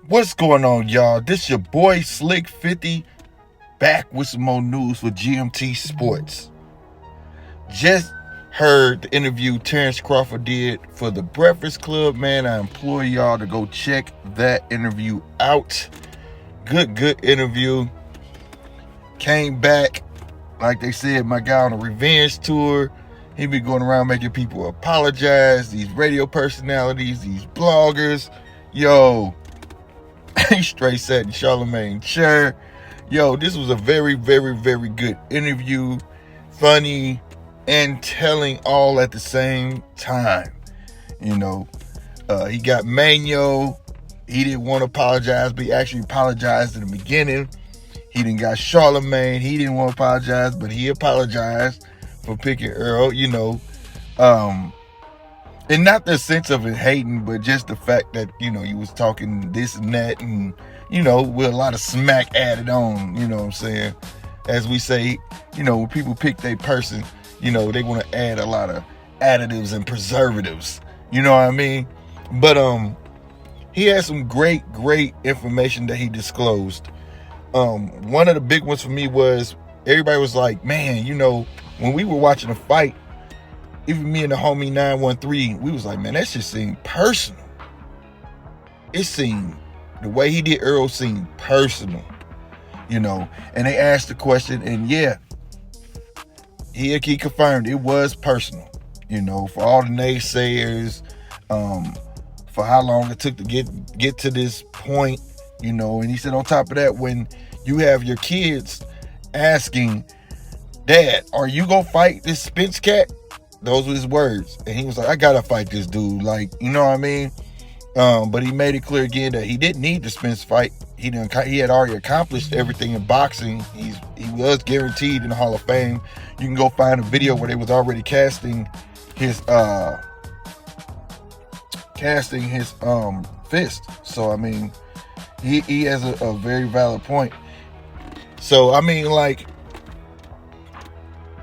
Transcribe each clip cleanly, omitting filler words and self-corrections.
What's going on, y'all? This your boy Slick 50 back with some more news for GMT Sports. Just heard the interview Terence Crawford did for the Breakfast Club, man. I implore y'all to go check that interview out. Good interview. Came back, like they said, my guy on a revenge tour. He be going around making people apologize. These radio personalities, these bloggers. Yo, he straight sat in Charlemagne chair. Yo, this was a very good interview. Funny and telling all at the same time. You know, he got Manyo. He didn't want to apologize, but he actually apologized in the beginning. He didn't got Charlemagne. He didn't want to apologize, but he apologized for picking Earl, and not the sense of it hating, but just the fact that, he was talking this and that and, with a lot of smack added on, you know what I'm saying? As we say, when people pick their person, they want to add a lot of additives and preservatives, you know what I mean? But he had some great information that he disclosed. One of the big ones for me was everybody was like, man, when we were watching a fight, even me and the homie 913, we was like, man, that shit seemed personal. It seemed, the way he did Earl seemed personal, and they asked the question, and yeah, he confirmed it was personal, for all the naysayers, for how long it took to get to this point, and he said on top of that, when you have your kids asking, Dad, are you gonna fight this Spence cat? Those were his words. And he was like, I gotta fight this dude. Like, you know what I mean? But he made it clear again that he didn't need the Spence fight. He had already accomplished everything in boxing. He was guaranteed in the Hall of Fame. You can go find a video where they was already casting his fist. So I mean, he has a very valid point. So I mean, like,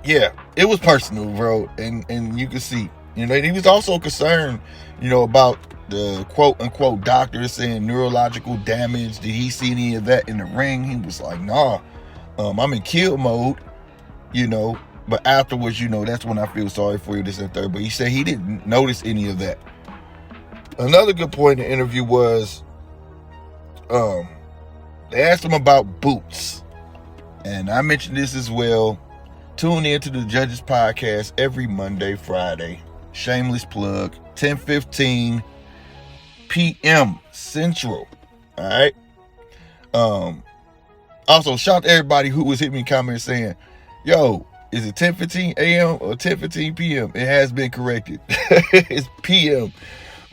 yeah, it was personal, bro, and you can see, and he was also concerned, about the quote unquote doctors saying neurological damage. Did he see any of that in the ring? He was like, nah, I'm in kill mode, but afterwards, that's when I feel sorry for you, this and third. But he said he didn't notice any of that. Another good point in the interview was, they asked him about boots, and I mentioned this as well. Tune in to the Judges Podcast every Monday, Friday. Shameless plug. 10:15 p.m. Central. All right. Also, shout out to everybody who was hitting me comments saying, yo, is it 10:15 a.m. or 10:15 p.m.? It has been corrected. It's p.m.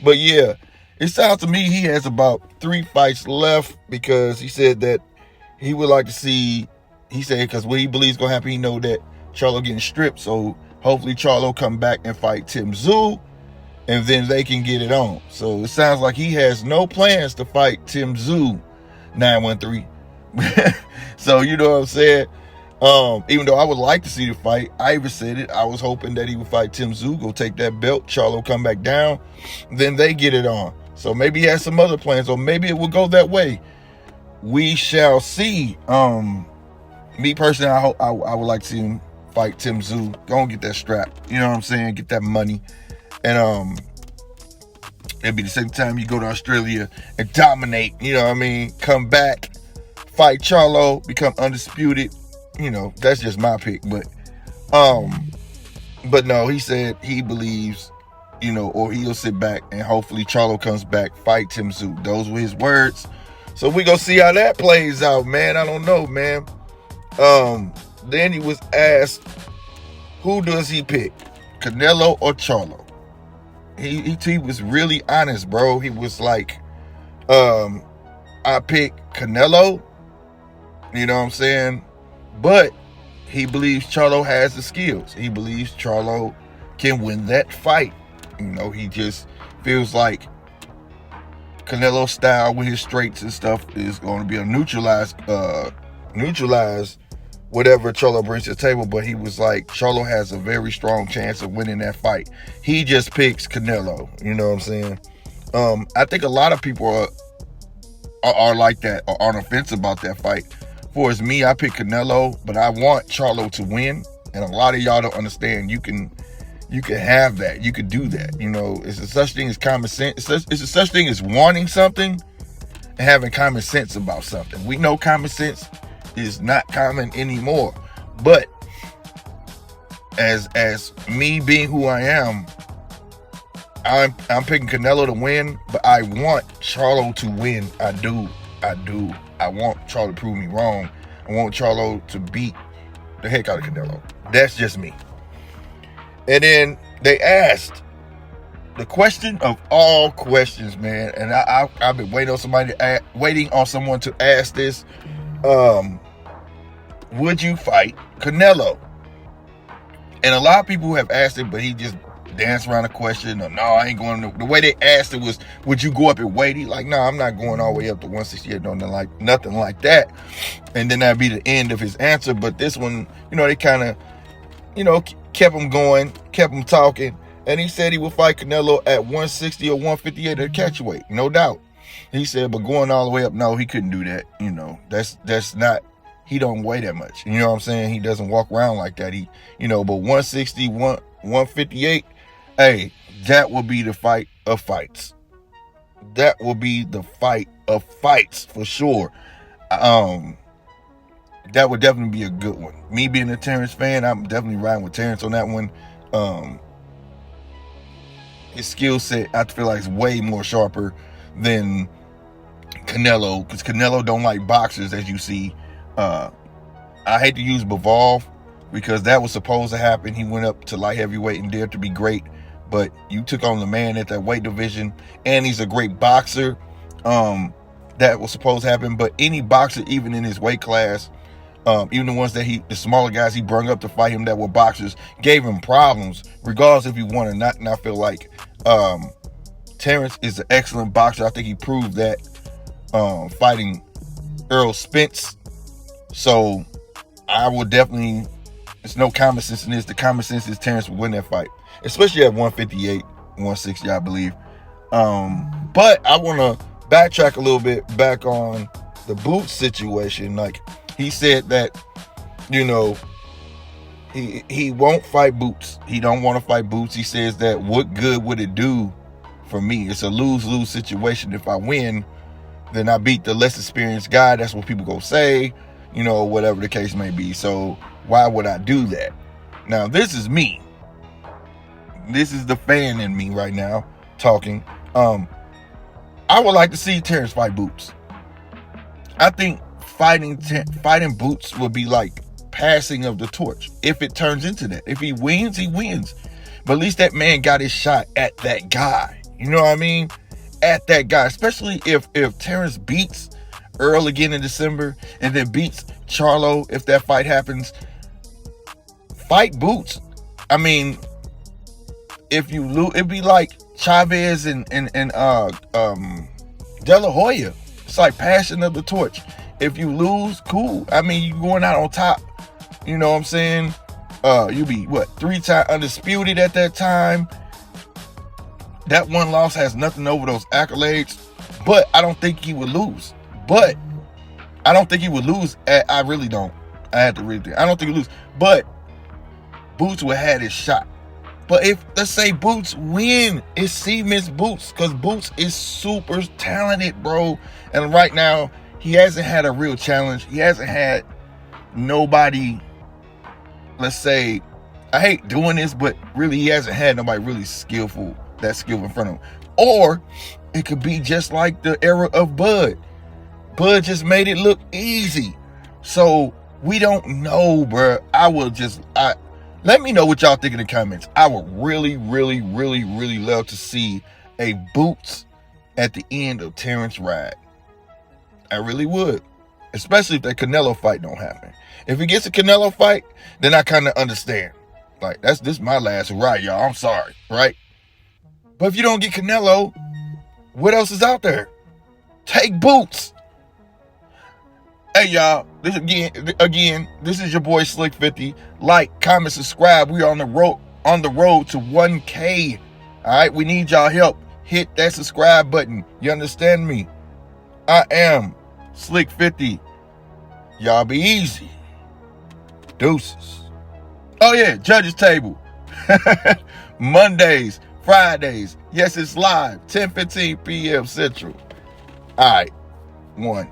But yeah, it sounds to me he has about 3 fights left, because he said that he would like to see, he said, because what he believes is going to happen, he know that Charlo getting stripped, so hopefully Charlo come back and fight Tim Tszyu, and then they can get it on. So it sounds like he has no plans to fight Tim Tszyu, 913. So you know what I'm saying? Even though I would like to see the fight, I even said it, I was hoping that he would fight Tim Tszyu, go take that belt, Charlo come back down, then they get it on. So maybe he has some other plans, or maybe it will go that way. We shall see. Me personally, I would like to see him fight Tim Tszyu. Go and get that strap. You know what I'm saying? Get that money. And it'll be the same time you go to Australia and dominate. You know what I mean? Come back, fight Charlo, become undisputed. That's just my pick. But no, he said he believes, or he'll sit back and hopefully Charlo comes back, fight Tim Tszyu. Those were his words. So we gonna see how that plays out, man. I don't know, man. Then he was asked, who does he pick, Canelo or Charlo? He was really honest, bro. He was like, I pick Canelo, you know what I'm saying? But he believes Charlo has the skills. He believes Charlo can win that fight. He just feels like Canelo's style with his straights and stuff is going to be a neutralize whatever Charlo brings to the table. But he was like, Charlo has a very strong chance of winning that fight. He just picks Canelo. You know what I'm saying? I think a lot of people are are like that or on the fence about that fight. For as me, I pick Canelo, but I want Charlo to win. And a lot of y'all don't understand. You can have that. You can do that. You know, it's a such thing as common sense. It's a such thing as wanting something and having common sense about something. We know common sense is not common anymore. But as me being who I am, I'm picking Canelo to win, but I want Charlo to win. I do. I want Charlo to prove me wrong. I want Charlo to beat the heck out of Canelo. That's just me. And then they asked the question of all questions, man. And I've been waiting on someone to ask this. Would you fight Canelo? And a lot of people have asked it, but he just danced around the question. Or, no, I ain't going to. The way they asked it was, would you go up and weight? He's like, no, I'm not going all the way up to 168. Nothing like that. And then that'd be the end of his answer. But this one, they kind of, kept him going, kept him talking. And he said he would fight Canelo at 160 or 158 at catchweight. No doubt. He said, but going all the way up, no, he couldn't do that. That's not. He don't weigh that much. You know what I'm saying? He doesn't walk around like that. But 160, 158, hey, that will be the fight of fights. That will be the fight of fights for sure. That would definitely be a good one. Me being a Terence fan, I'm definitely riding with Terence on that one. His skill set, I feel like, is way more sharper than Canelo, because Canelo don't like boxers, as you see. I hate to use Bivol because that was supposed to happen. He went up to light heavyweight and dared to be great, but you took on the man at that weight division, and he's a great boxer. That was supposed to happen, but any boxer, even in his weight class, even the ones the smaller guys he brung up to fight him that were boxers, gave him problems, regardless if he won or not. And I feel like Terence is an excellent boxer. I think he proved that fighting Errol Spence. So I will definitely, there's no common sense in this. The common sense is Terence will win that fight, especially at 158, 160, I believe. But I want to backtrack a little bit back on the Boots situation. Like, he said that, he won't fight Boots. He don't want to fight Boots. He says that what good would it do for me? It's a lose-lose situation. If I win, then I beat the less experienced guy. That's what people go say, whatever the case may be. So why would I do that? Now, this is me. This is the fan in me right now talking. I would like to see Terence fight Boots. I think fighting Boots would be like passing of the torch, if it turns into that. If he wins, he wins. But at least that man got his shot at that guy. You know what I mean? At that guy. Especially if Terence beats Earl again in December and then beats Charlo, if that fight happens. Fight Boots. I mean, if you lose, it'd be like Chavez and De La Hoya. It's like passing of the torch. If you lose, cool. I mean, you going out on top. You know what I'm saying? You be 3-time undisputed at that time. That one loss has nothing over those accolades. But I don't think he would lose. I really don't. I had to really think. I don't think he would lose. But Boots would have had his shot. But if, let's say, Boots win, it cements Boots, because Boots is super talented, bro. And right now, he hasn't had a real challenge. He hasn't had nobody, let's say, I hate doing this, but really he hasn't had nobody really skillful in front of him. Or it could be just like the era of Bud. Bud just made it look easy. So we don't know, bro. Let me know what y'all think in the comments. I would really, really, really, really love to see a Boots at the end of Terence ride. I really would. Especially if that Canelo fight don't happen. If he gets a Canelo fight, then I kind of understand. Like, this is my last hurrah, y'all. I'm sorry, right? But if you don't get Canelo, what else is out there? Take Boots. Hey, y'all, this again, this is your boy Slick 50. Like, comment, subscribe. We are on the road to 1K. All right, we need y'all help. Hit that subscribe button. You understand me? I am Slick 50. Y'all be easy. Deuces. Oh yeah, Judges Table. Mondays, Fridays. Yes, it's live. 10:15 p.m. Central. All right. 1.